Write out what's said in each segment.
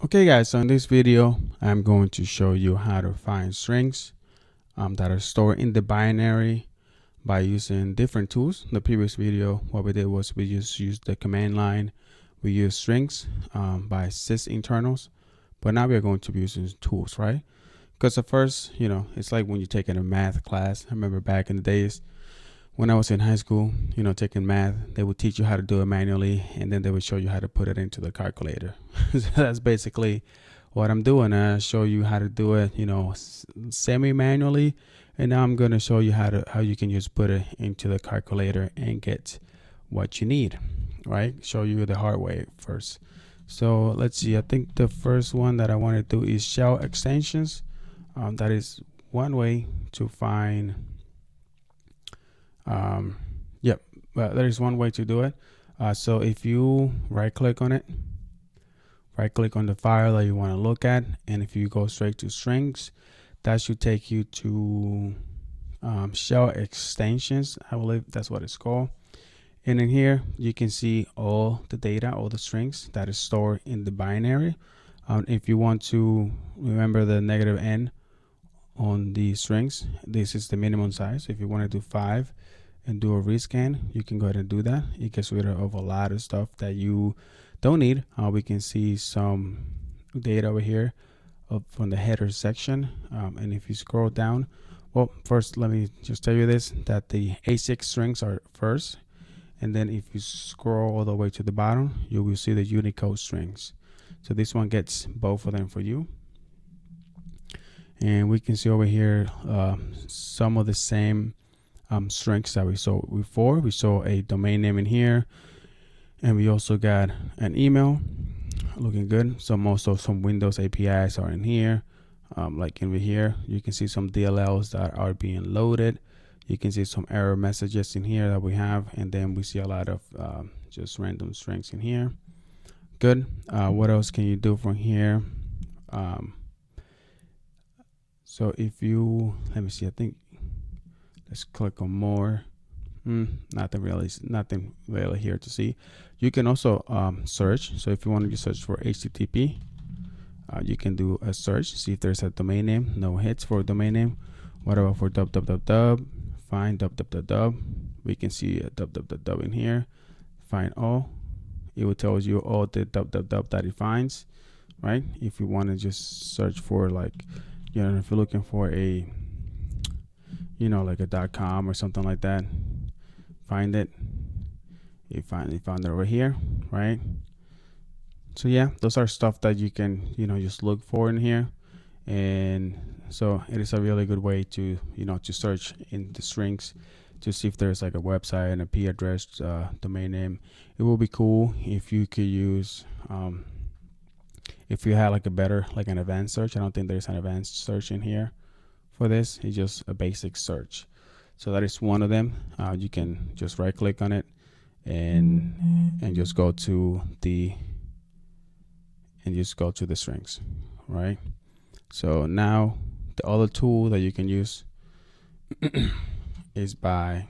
Okay guys, so in this video I'm going to show you how to find strings that are stored in the binary by using different tools. In the previous video what we did was we just used the command line. We used strings by sysinternals, but now we're going to be using tools, right? Because at first, it's like when you're taking a math class. I remember back in the days when I was in high school, taking math, they would teach you how to do it manually, and then they would show you how to put it into the calculator. So that's basically what I'm doing. I show you how to do it, semi-manually, and now I'm going to show you how you can just put it into the calculator and get what you need, right? Show you the hard way first. So let's see. I think the first one that I want to do is shell extensions. That is one way to find. There is one way to do it. So if you right click on it, right click on the file that you want to look at, and if you go straight to strings, that should take you to shell extensions. I believe that's what it's called. And in here you can see all the data, all the strings that is stored in the binary. If you want to remember the -n on the strings, this is the minimum size. If you want to do 5 and do a rescan, you can go ahead and do that. It gets rid of a lot of stuff that you don't need. We can see some data over here from the header section, and if you scroll down, well, first let me just tell you this, that the ASIC strings are first, and then if you scroll all the way to the bottom, you will see the Unicode strings. So this one gets both of them for you. And we can see over here some of the same strings that we saw before. We saw a domain name in here, and we also got an email, looking good. Also some Windows APIs are in here. Like in here, you can see some DLLs that are being loaded. You can see some error messages in here that we have, and then we see a lot of just random strings in here. Good. What else can you do from here? So if you, let me see, I think, let's click on more. Nothing really here to see. You can also search. So if you want to search for HTTP, you can do a search, see if there's a domain name. No hits for a domain name. What about for www? Find www. We can see a www in here. Find all. It will tell you all the www that it finds, right? If you want to just search for, like, if you're looking for a, like a .com or something like that, find it. You finally found it over here, right? So yeah, those are stuff that you can, just look for in here. And so it is a really good way to, to search in the strings to see if there's like a website and a IP address, domain name. It will be cool if you could use, if you had like a better, like an advanced search. I don't think there's an advanced search in here for this. It's just a basic search. So that is one of them. You can just right click on it and just go to the strings, right? So now the other tool that you can use is by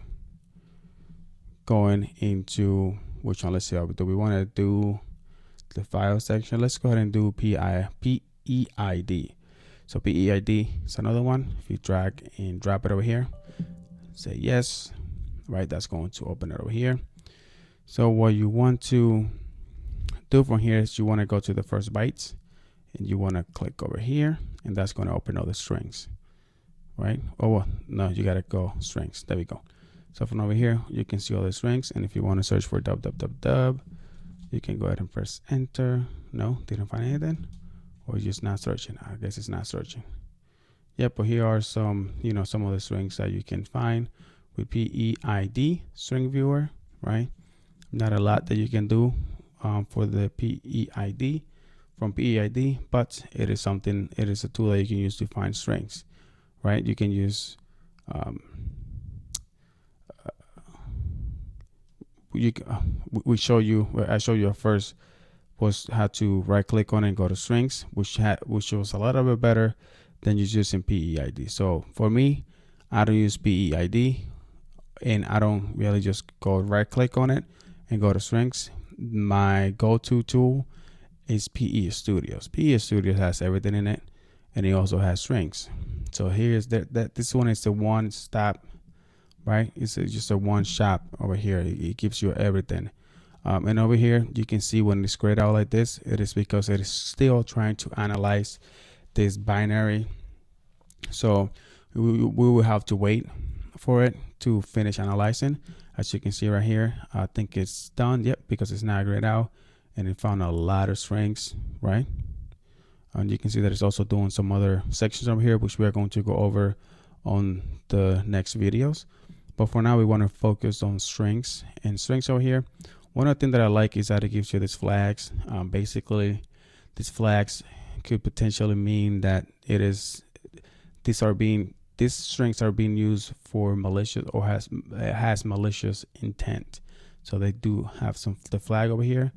going into which one. Let's see, do we want to do the file section? Let's go ahead and do PEID. So PEID is another one. If you drag and drop it over here, say yes, right? That's going to open it over here. So what you want to do from here is you want to go to the first bytes, and you want to click over here, and that's going to open all the strings, right? Oh, well, no, you got to go strings. There we go. So from over here, you can see all the strings. And if you want to search for www, you can go ahead and press enter. No, didn't find anything. Or it's just not searching. I guess it's not searching. Yep, but here are some, some of the strings that you can find with PEID string viewer, right? Not a lot that you can do for the PEID from PEID, but it is something. It is a tool that you can use to find strings, right? You can use I show you first was how to right click on it and go to strings, which was a little bit better than just using PEID. So for me, I don't use PEID, and I don't really just go right click on it and go to strings. My go-to tool is PE Studios. PE Studios has everything in it, and it also has strings. So here's that this one is the one stop, right? It's just a one shop over here. It gives you everything. And over here, you can see when it's grayed out like this, it is because it is still trying to analyze this binary. So we will have to wait for it to finish analyzing. As you can see right here, I think it's done. Yep, because it's not grayed out, and it found a lot of strings, right? And you can see that it's also doing some other sections over here, which we are going to go over on the next videos. But for now, we want to focus on strings. And strings over here, one of the things that I like is that it gives you these flags. Basically, these flags could potentially mean that these strings are being used for malicious or has malicious intent. So they do have the flag over here,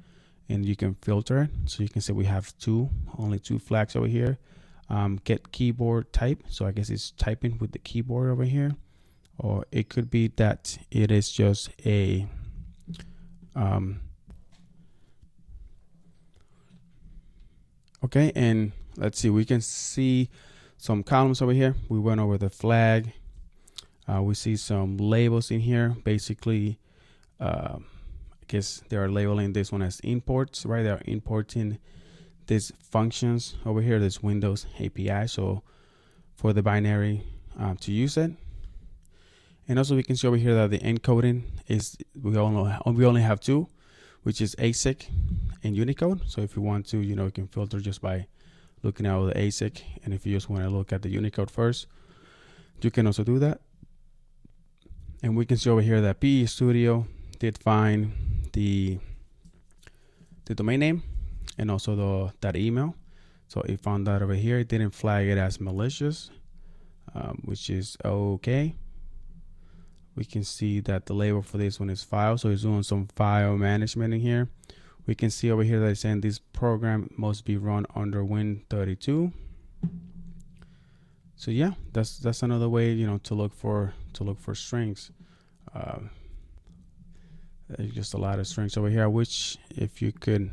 and you can filter it. So you can say we have only two flags over here. Get keyboard type. So I guess it's typing with the keyboard over here, or it could be that it is just a okay. And let's see, we can see some columns over here. We went over the flag. We see some labels in here. Basically, I guess they are labeling this one as imports, right? They are importing these functions over here, this Windows API. So for the binary to use it. And also we can see over here that the encoding is, we only have two, which is ASIC and Unicode. So if you want to, you can filter just by looking at the ASIC. And if you just want to look at the Unicode first, you can also do that. And we can see over here that PE Studio did find the domain name and also that email. So it found that over here. It didn't flag it as malicious, which is okay. We can see that the label for this one is file. So it's doing some file management in here. We can see over here that it's saying this program must be run under Win32. So yeah, that's another way, to look for strings. There's just a lot of strings over here, which if you could,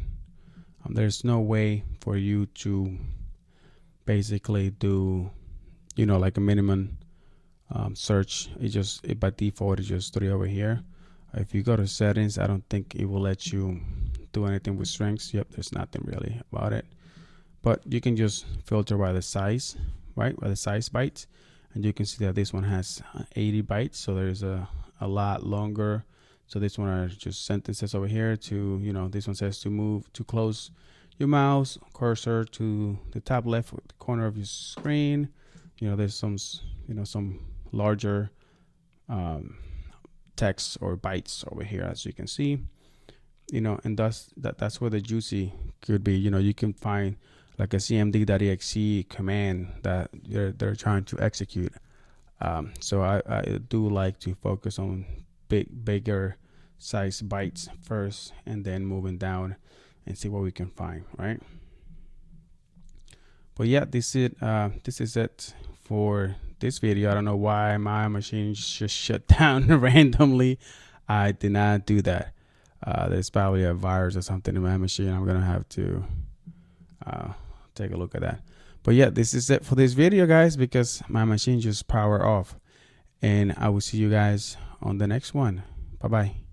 there's no way for you to basically do, like a minimum search. It by default is just 3 over here. If you go to settings, I don't think it will let you do anything with strings. Yep, there's nothing really about it. But you can just filter by the size, right? By the size bytes, and you can see that this one has 80 bytes. So there's a lot longer. So this one are just sentences over here. This one says to close your mouse cursor to the top left corner of your screen. There's some larger text or bytes over here, as you can see. And that's where the juicy could be. You can find like a cmd.exe command that they're trying to execute. So I do like to focus on bigger size bytes first, and then moving down and see what we can find, right? But yeah, this is it for this video. I don't know why my machine just shut down randomly. I did not do that. There's probably a virus or something in my machine. I'm gonna have to take a look at that. But yeah, this is it for this video, guys, because my machine just powered off. And I will see you guys on the next one. Bye bye.